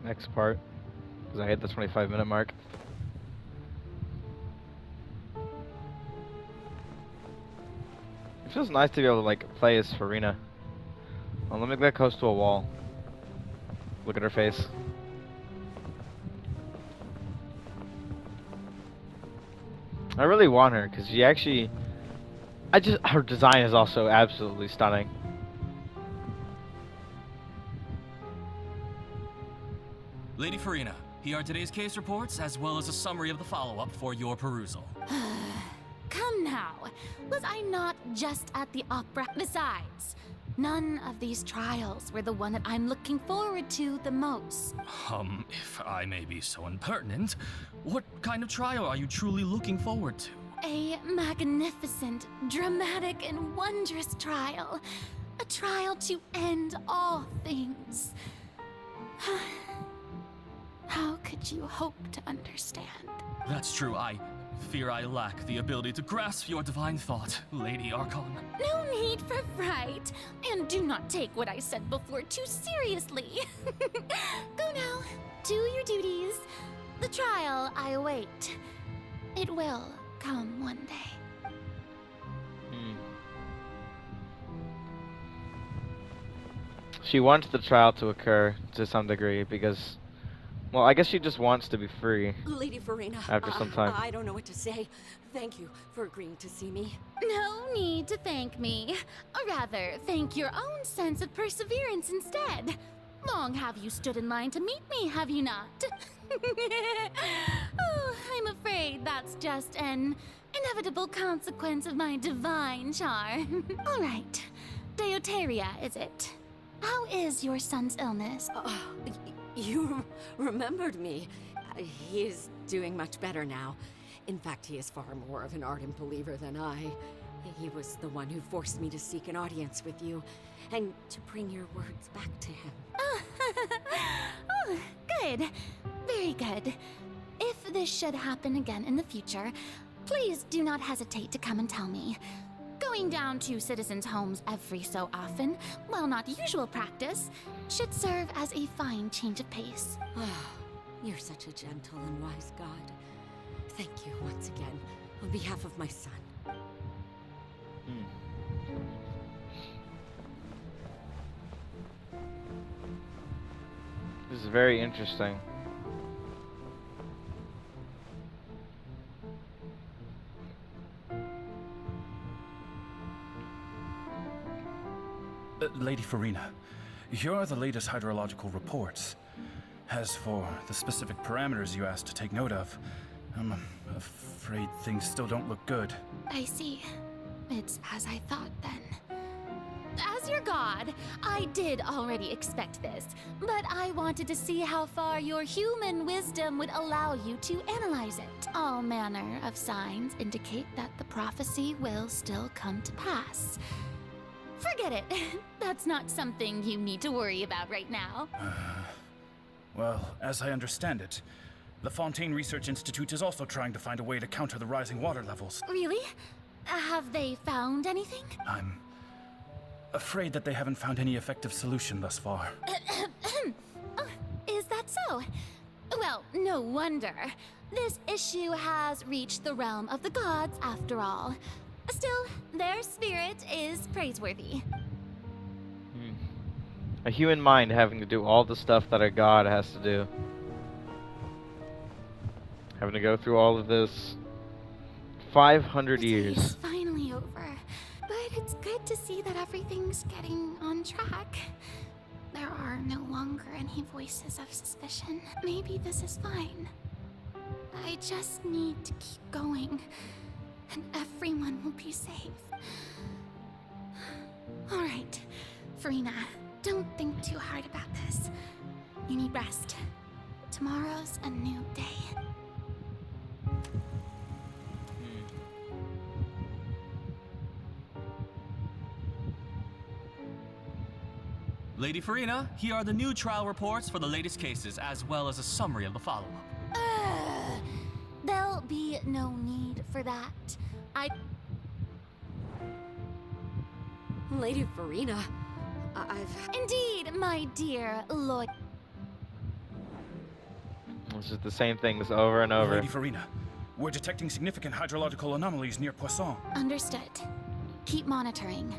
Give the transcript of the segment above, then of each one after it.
next part because I hit the 25-minute mark. It feels nice to be able to like play as Farina. Oh, let me get close to a wall. Look at her face. I really want her because she actually, her design is also absolutely stunning. Lady Farina, here are today's case reports as well as a summary of the follow-up for your perusal. Come now, was I not just at the opera? Besides, none of these trials were the one that I'm looking forward to the most. If I may be so impertinent, what kind of trial are you truly looking forward to? A magnificent, dramatic, and wondrous trial. A trial to end all things. How could you hope to understand? That's true, I fear I lack the ability to grasp your divine thought, Lady Archon. No need for fright, and do not take what I said before too seriously. Go now, do your duties. The trial I await. It will come one day. She wants the trial to occur to some degree because, well, I guess she just wants to be free. Lady Farina, after some time. I don't know what to say. Thank you for agreeing to see me. No need to thank me. Or rather, thank your own sense of perseverance instead. Long have you stood in line to meet me, have you not? Oh, I'm afraid that's just an inevitable consequence of my divine charm. All right, Deoteria, is it? How is your son's illness? You remembered me. He is doing much better now. In fact, he is far more of an ardent believer than I. He was the one who forced me to seek an audience with you, and to bring your words back to him. Oh, good. Very good. If this should happen again in the future, please do not hesitate to come and tell me. Going down to citizens' homes every so often, while not usual practice, should serve as a fine change of pace. You're such a gentle and wise god. Thank you once again, on behalf of my son. This is very interesting. Lady Farina, here are the latest hydrological reports. As for the specific parameters you asked to take note of, I'm afraid things still don't look good. I see. It's as I thought then. As your god, I did already expect this, but I wanted to see how far your human wisdom would allow you to analyze it. All manner of signs indicate that the prophecy will still come to pass. Forget it. That's not something you need to worry about right now. Well, as I understand it, the Fontaine Research Institute is also trying to find a way to counter the rising water levels. Really? Have they found anything? I'm afraid that they haven't found any effective solution thus far. Oh, is that so? Well, no wonder. This issue has reached the realm of the gods after all. Still, their spirit is praiseworthy. A human mind having to do all the stuff that a god has to do. Having to go through all of this. 500 years. It's finally over. But it's good to see that everything's getting on track. There are no longer any voices of suspicion. Maybe this is fine. I just need to keep going, and everyone will be safe. All right, Farina, don't think too hard about this. You need rest. Tomorrow's a new day. Lady Farina, here are the new trial reports for the latest cases, as well as a summary of the follow-up. There'll be no need for that. Lady Farina, I've... Indeed, my dear Lloyd. This is the same things over and over. Lady Farina, we're detecting significant hydrological anomalies near Poisson. Understood. Keep monitoring.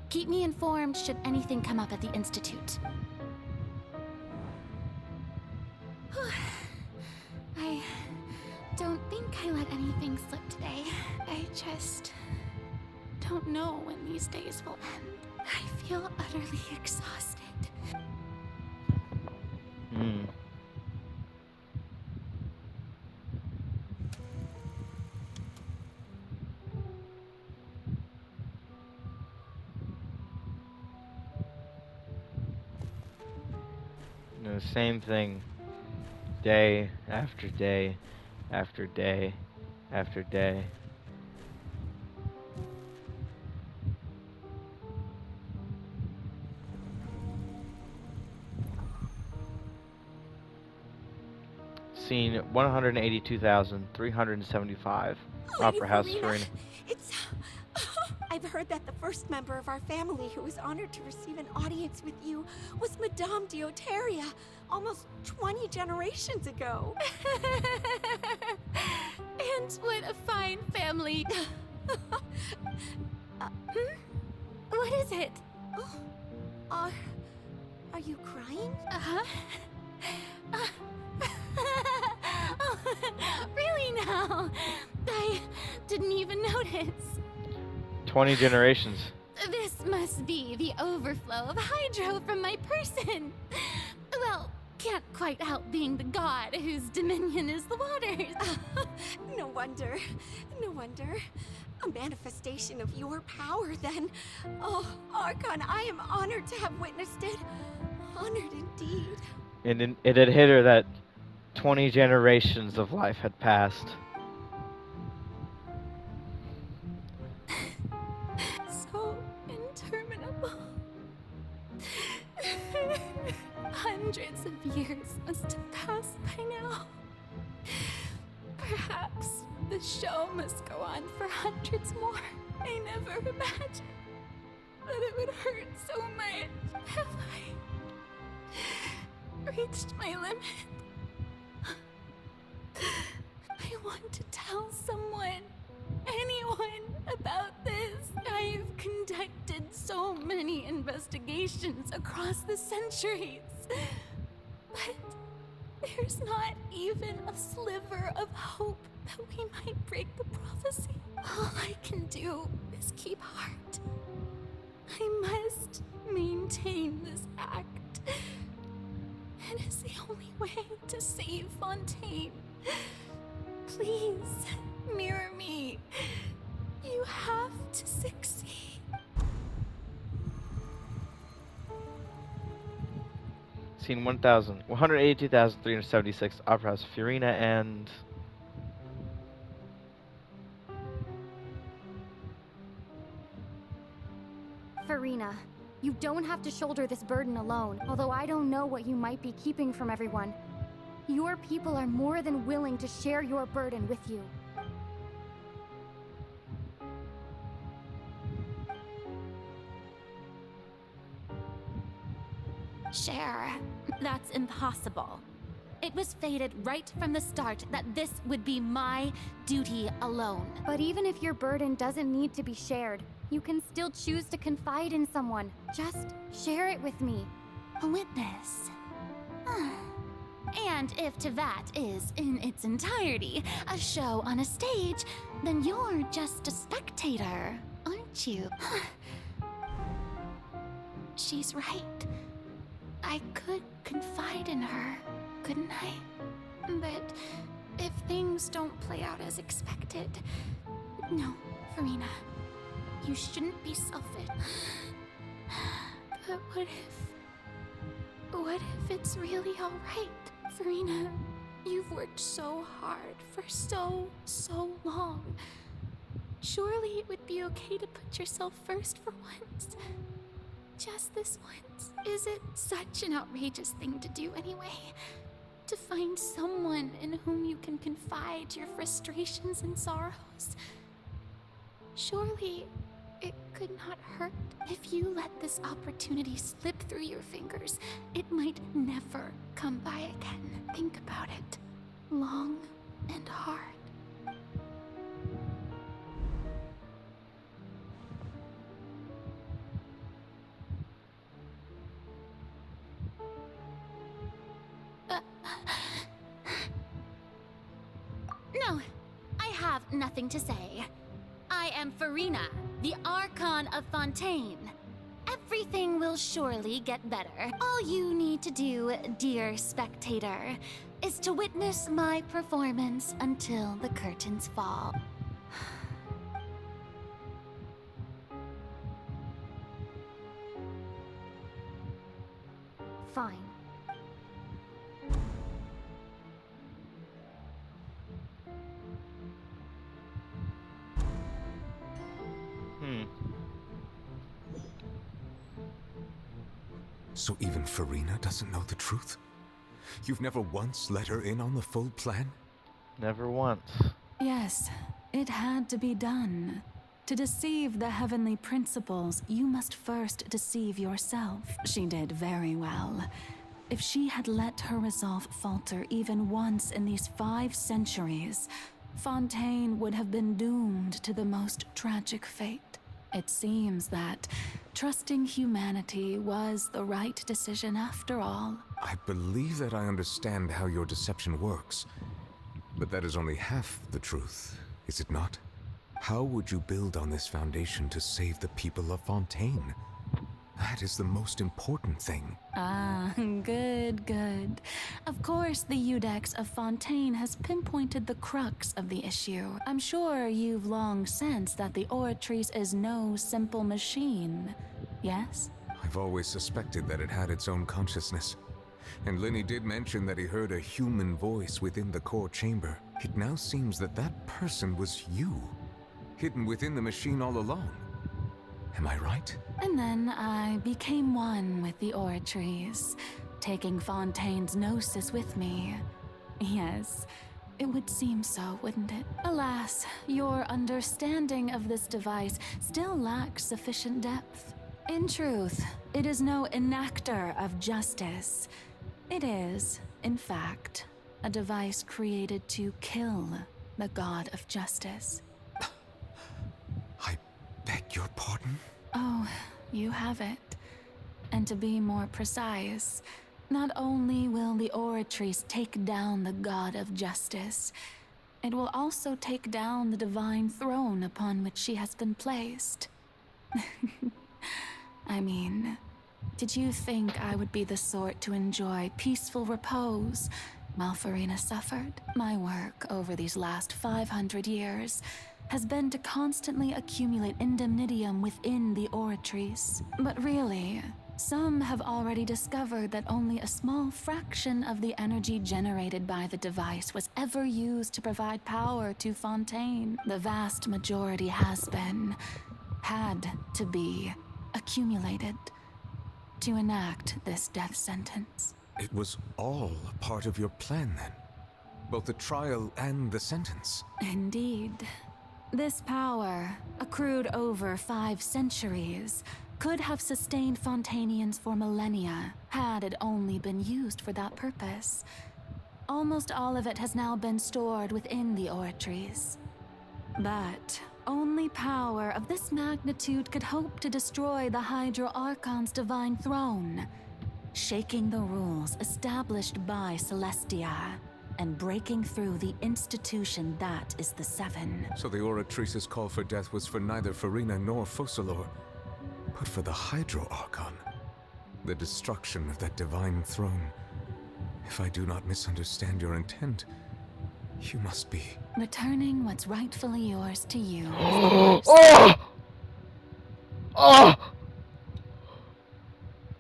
Keep me informed should anything come up at the Institute. I don't think I let anything slip today. I just don't know when these days will end. I feel utterly exhausted. Hmm. The same thing. Day after day after day after day. Scene 182,375. Opera House, Farina. It's... I've heard that the first member of our family who was honored to receive an audience with you was Madame Dioteria, almost 20 generations ago. And what a fine family. What is it? Oh, are you crying? Uh-huh. Oh, really now? I didn't even notice. 20 generations. This must be the overflow of hydro from my person. Well, can't quite help being the god whose dominion is the waters. No wonder. No wonder. A manifestation of your power, then. Oh, Archon, I am honored to have witnessed it. Honored indeed. And it had hit her that 20 generations of life had passed. So interminable. Hundreds of years must have passed by now. Perhaps the show must go on for hundreds more. I never imagined that it would hurt so much. Have I reached my limit? I want to tell someone, anyone, about this. I've conducted so many investigations across the centuries, but there's not even a sliver of hope that we might break the prophecy. All I can do is keep heart. I must maintain this act. It is the only way to save Fontaine. Please, mirror me. You have to succeed. Scene 182,376. Opera House, Farina and... Farina, you don't have to shoulder this burden alone, although I don't know what you might be keeping from everyone. Your people are more than willing to share your burden with you. Share. That's impossible. It was fated right from the start that this would be my duty alone. But even if your burden doesn't need to be shared, you can still choose to confide in someone. Just share it with me. A witness. And if Tevat is, in its entirety, a show on a stage, then you're just a spectator, aren't you? She's right. I could confide in her, couldn't I? But if things don't play out as expected... No, Farina. You shouldn't be selfish. But what if it's really alright? Farina, you've worked so hard for so long. Surely it would be okay to put yourself first for once. Just this once. Is it such an outrageous thing to do anyway? To find someone in whom you can confide your frustrations and sorrows? Surely it could not hurt. If you let this opportunity slip through your fingers, it might never come by again. Think about it. Long and hard. No, I have nothing to say. I am Farina, the Archon of Fontaine. Everything will surely get better. All you need to do, dear spectator, is to witness my performance until the curtains fall. Fine. So even Farina doesn't know the truth? You've never once let her in on the full plan? Never once. Yes, it had to be done. To deceive the heavenly principles, you must first deceive yourself. She did very well. If she had let her resolve falter even once in these 5 centuries, Fontaine would have been doomed to the most tragic fate. It seems that trusting humanity was the right decision after all. I believe that I understand how your deception works, but that is only half the truth, is it not? How would you build on this foundation to save the people of Fontaine? That is the most important thing. Ah, good. Of course, the Iudex of Fontaine has pinpointed the crux of the issue. I'm sure you've long sensed that the Oratrice is no simple machine, yes? I've always suspected that it had its own consciousness. And Lenny did mention that he heard a human voice within the core chamber. It now seems that that person was you, hidden within the machine all along. Am I right? And then I became one with the Oratrice, taking Fontaine's gnosis with me. Yes, it would seem so, wouldn't it? Alas, your understanding of this device still lacks sufficient depth. In truth, it is no enactor of justice. It is, in fact, a device created to kill the god of justice. I beg your pardon? Oh, you have it. And to be more precise, not only will the Oratrice take down the god of justice, it will also take down the divine throne upon which she has been placed. I mean, did you think I would be the sort to enjoy peaceful repose while Farina suffered? My work over these last 500 years has been to constantly accumulate indemnitium within the Oratrice. But really, some have already discovered that only a small fraction of the energy generated by the device was ever used to provide power to Fontaine. The vast majority had to be, accumulated to enact this death sentence. It was all a part of your plan then? Both the trial and the sentence? Indeed. This power, accrued over 5 centuries, could have sustained Fontainians for millennia, had it only been used for that purpose. Almost all of it has now been stored within the Oratrice. But only power of this magnitude could hope to destroy the Hydro Archon's divine throne, shaking the rules established by Celestia, and breaking through the institution that is the Seven. So the Oratrice's call for death was for neither Farina nor Focalor, but for the Hydro Archon. The destruction of that divine throne. If I do not misunderstand your intent, you must be... returning what's rightfully yours to you. Oh! Oh!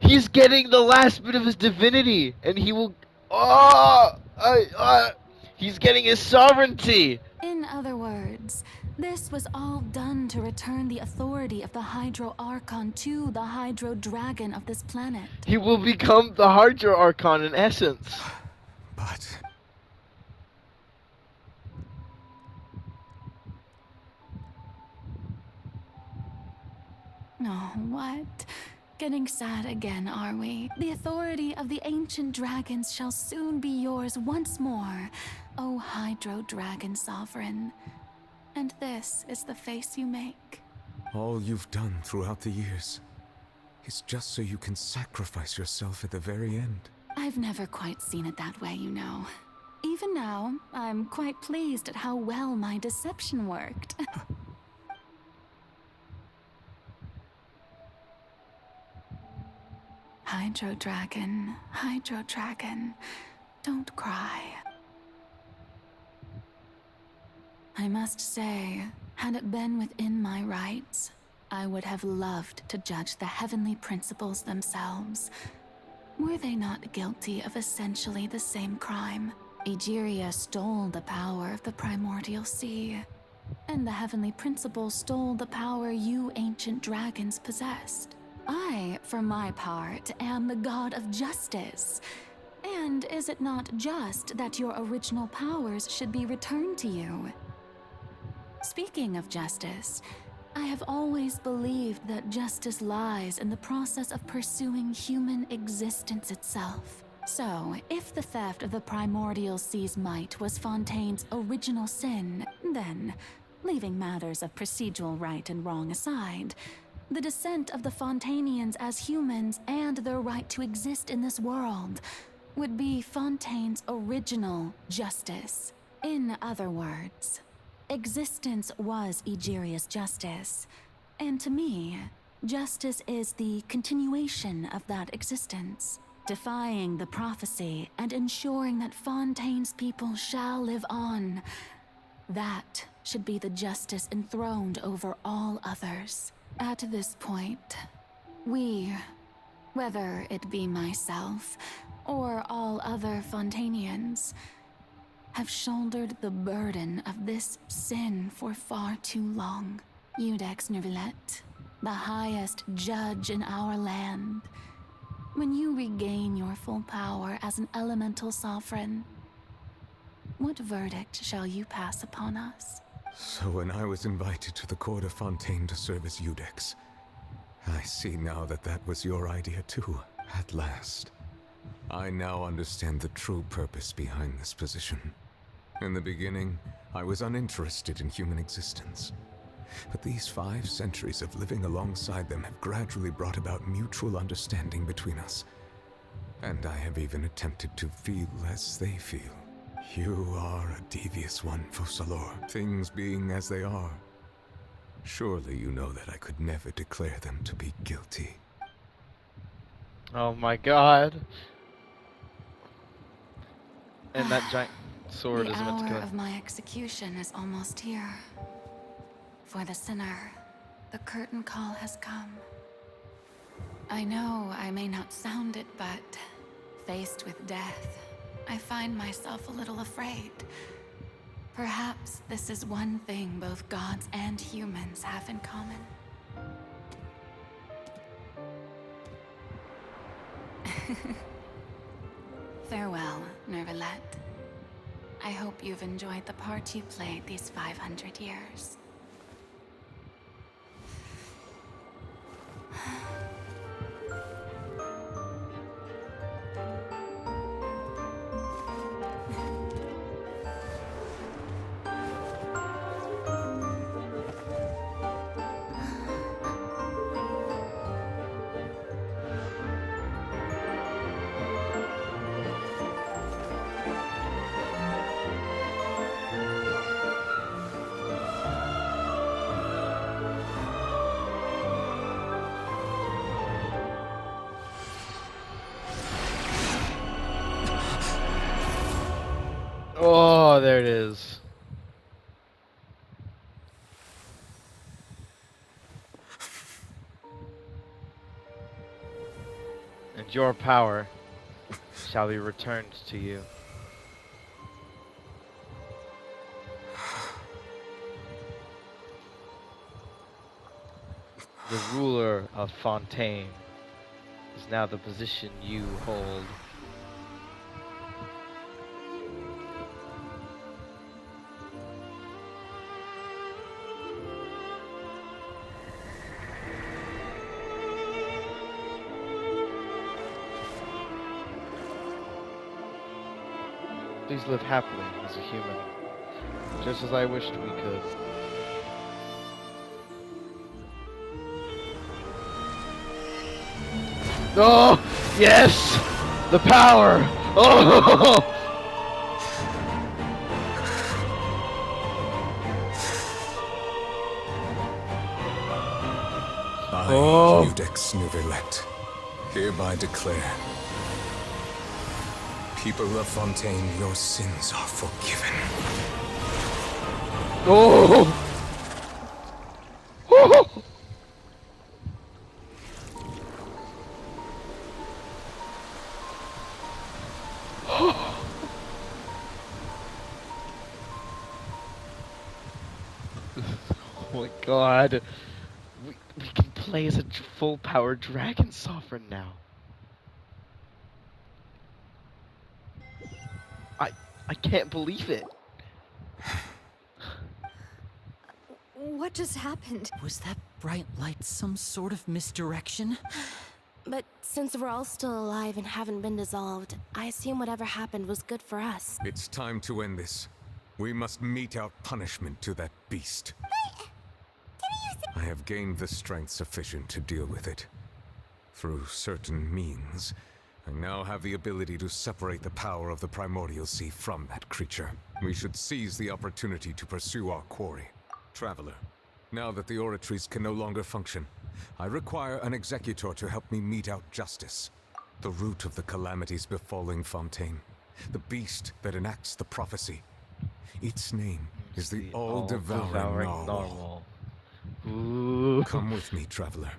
He's getting the last bit of his divinity, and he will... Oh! He's getting his sovereignty! In other words, this was all done to return the authority of the Hydro Archon to the Hydro Dragon of this planet. He will become the Hydro Archon in essence. But... Oh, what? Getting sad again, are we? The authority of the ancient dragons shall soon be yours once more, O Hydro Dragon Sovereign. And this is the face you make. All you've done throughout the years is just so you can sacrifice yourself at the very end. I've never quite seen it that way, you know. Even now, I'm quite pleased at how well my deception worked. Hydro Dragon, don't cry. I must say, had it been within my rights, I would have loved to judge the heavenly principles themselves. Were they not guilty of essentially the same crime? Egeria stole the power of the primordial sea, and the heavenly principles stole the power you ancient dragons possessed. I, for my part, am the god of justice. And is it not just that your original powers should be returned to you? Speaking of justice, I have always believed that justice lies in the process of pursuing human existence itself. So, if the theft of the primordial sea's might was Fontaine's original sin, then, leaving matters of procedural right and wrong aside, the descent of the Fontanians as humans and their right to exist in this world would be Fontaine's original justice. In other words, existence was Egeria's justice, and to me, justice is the continuation of that existence, defying the prophecy and ensuring that Fontaine's people shall live on. That should be the justice enthroned over all others. At this point, we, whether it be myself or all other Fontanians, have shouldered the burden of this sin for far too long. Iudex Neuvillette, the highest judge in our land, when you regain your full power as an elemental sovereign, what verdict shall you pass upon us? So when I was invited to the court of Fontaine to serve as Iudex, I see now that that was your idea too, at last. I now understand the true purpose behind this position. In the beginning, I was uninterested in human existence. But these 5 centuries of living alongside them have gradually brought about mutual understanding between us. And I have even attempted to feel as they feel. You are a devious one, Focalors, things being as they are. Surely you know that I could never declare them to be guilty. Oh my god. And that giant sword The is meant to hour kill. of my execution is almost here. For the sinner, the curtain call has come. I know I may not sound it, but faced with death, I find myself a little afraid. Perhaps this is one thing both gods and humans have in common. Farewell, Neuvillette. I hope you've enjoyed the part you played these 500 years. Oh, there it is. And your power shall be returned to you. The ruler of Fontaine is now the position you hold. Please live happily as a human, just as I wished we could. Oh, yes! The power! Oh! I, Judex Nuvelet, hereby declare, people of Fontaine, your sins are forgiven. Oh! Oh! Oh my god. We can play as a full-powered dragon sovereign now. I can't believe it. What just happened? Was that bright light some sort of misdirection? But since we're all still alive and haven't been dissolved, I assume whatever happened was good for us. It's time to end this. We must mete out punishment to that beast. I have gained the strength sufficient to deal with it. Through certain means, I now have the ability to separate the power of the Primordial Sea from that creature. We should seize the opportunity to pursue our quarry. Traveler, now that the oratories can no longer function, I require an executor to help me mete out justice. The root of the calamities befalling Fontaine, the beast that enacts the prophecy. Its name is the all-devouring narwhal. Ooh. Come with me, traveler.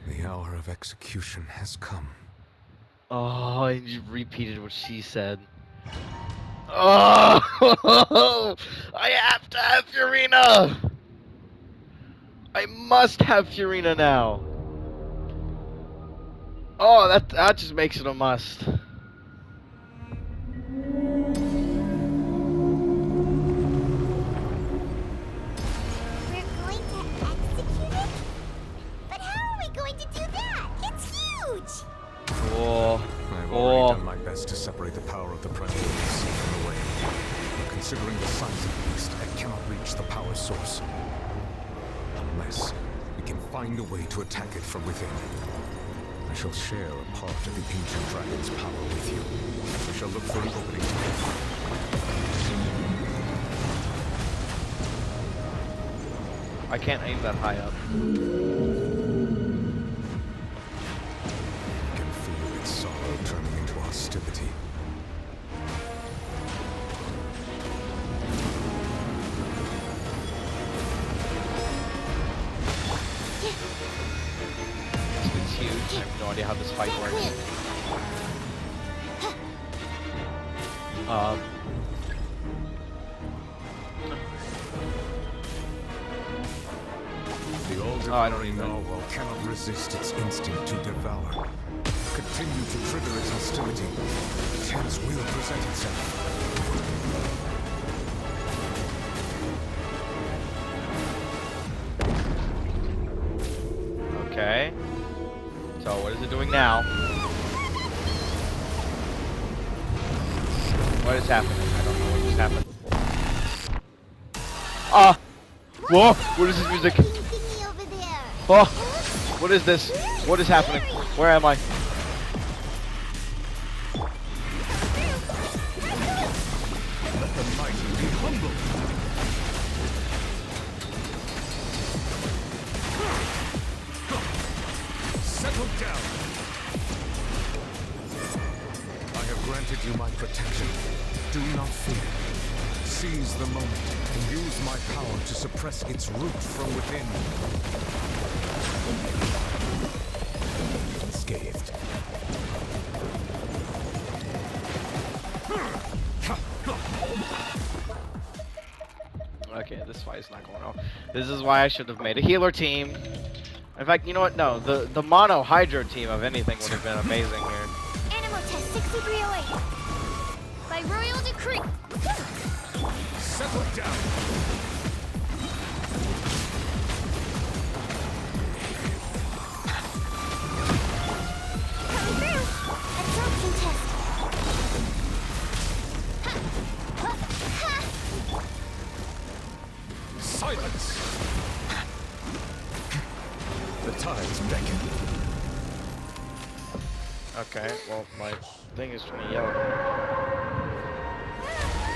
The hour of execution has come. Oh, and you repeated what she said. Oh! I have to have Furina! I must have Furina now. Oh, that just makes it a must. I've already done my best to separate the power of the Primordial Sea from the way. But considering the size of the beast, I cannot reach the power source. Unless we can find a way to attack it from within. I shall share a part of the ancient dragon's power with you. I shall look for an opening together. I can't aim that high up. Sorrow turning into hostility. It's huge. I have no idea how this fight works. The all-devouring narwhal cannot resist its instinct to devour. Continue to trigger its hostility. The chance will present itself. Okay. So what is it doing now? What is happening? I don't know what just happened. Ah! Whoa! What is this music? Oh! What is this? What is happening? Where am I? Settle down. I have granted you my protection. Do not fear. Seize the moment and use my power to suppress its root from within. Unscathed. Okay, this fight is not going on. This is why I should have made a healer team. In fact, you know what? No, the mono hydro team of anything would have been amazing here. Animal test 6308. By royal decree. Settle down. Coming through. Absorption test. Silence! The tides beckon. Okay, well, my thing is from the yellow.